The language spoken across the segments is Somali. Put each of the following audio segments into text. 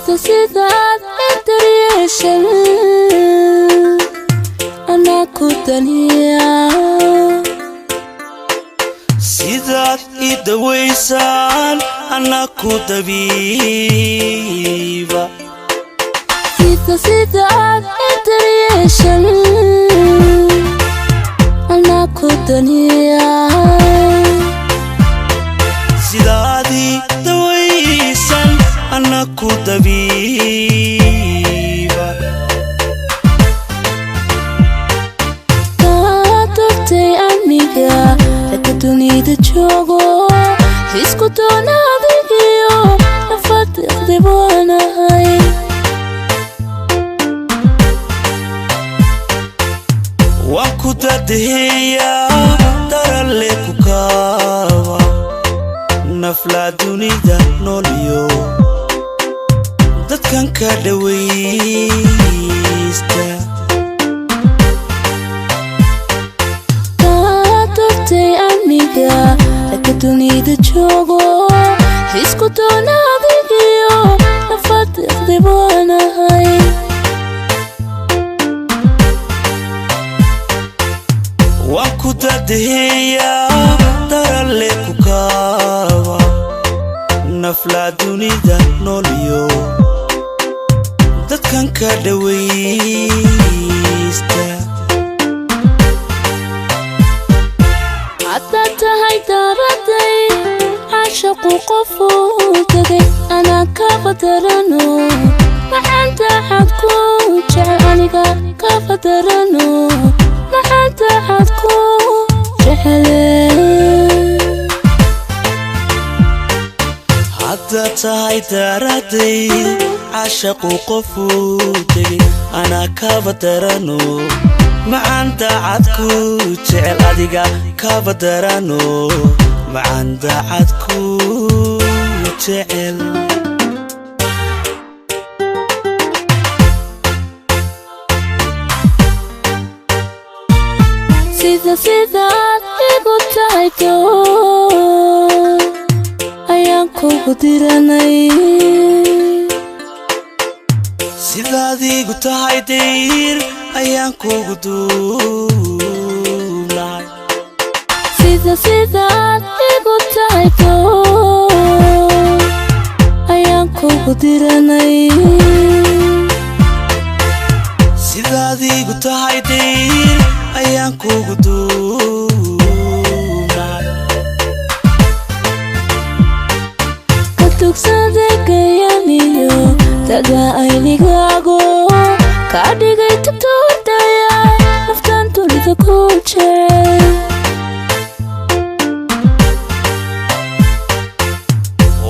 sidaad intaryeeshan anaa ku daniya sidaad ii dawaysaan anaa ku dabiiba sidaad intaryeeshan anaa ku daniya sidaad ii dawaysan anaa ku dabiiba taatagtay aniga laka dunida joogo isku doona adigiyo nafadiqdi baanahay waan ku dadeheeyaa daralle ku kaaba naflaa dunida noolyo dadkan ka dhawaysta taatagtay aniga laka dunida joogo isku doona adigiyo nafadiqdi baanahay waan ku dadeheeyaa daralle ku kaaba naflaa dunida noolyo dadkan ka dhawaysta haddaad tahay daraday caashaqu qofuu tagay anaa ka fadarano maxaan daacad ku jecel aniga ka fadarano maxaan daacad ku jecele haddaad tahay daraday caashaqu qofuu tegay anaa kaba darano macaan daacad ku jecel adiga kaba darano macaan daacad ku jecel sidaad igu tahay doon ayaan kugu diranay sidaad igu tahay dayr ayaan kugu duubnahay sidaad igu tahay doon ayaan kugu diranay sidaad igu tahay dayr ayaan kugu duubnahay ka tugsaday gayaniyo daga aynigaago kaa dhigay tagtoodaya naftaan dunida ku jecel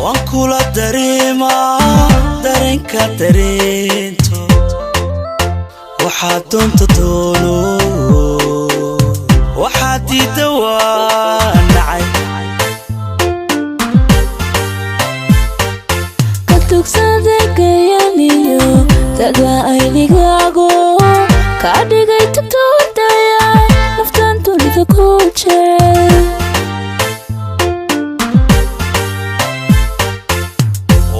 waan kula dareemaa dareenka dareento waxaad doonta doono waxaad diidda waa nacay ka tugsaday gayaniyo daga aynigaago kaa dhigay tagtoodaya naftaan dunida ku jecel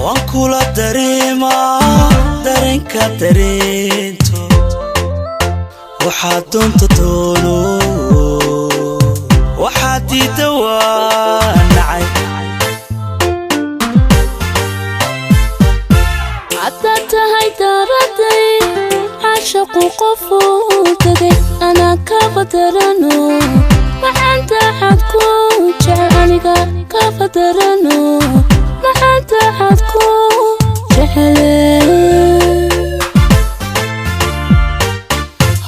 waan kula dareemaa dareenka dareento waxaad doonta doono waxaad diidda waa nacay haddaad tahay daraday caashaqu qofuu tagay anaa ka fadarano maxaan daacad ku jecel aniga ka fadarano maxaan daacad ku jecele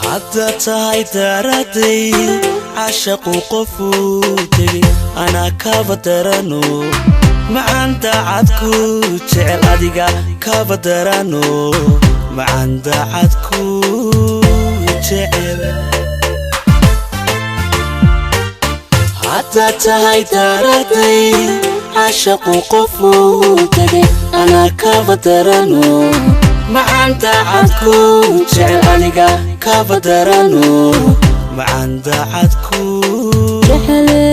haddaad tahay daraday caashaqu qofuu tegay anaa kaba darano macaan daacad ku jecel adiga kaba darano macaan daacad ku jecel haddaad tahay daraday caashaqu qofuu tegay anaa kaba darano macaan daacad ku jecel aniga kaba darano macaan daacad ku jecele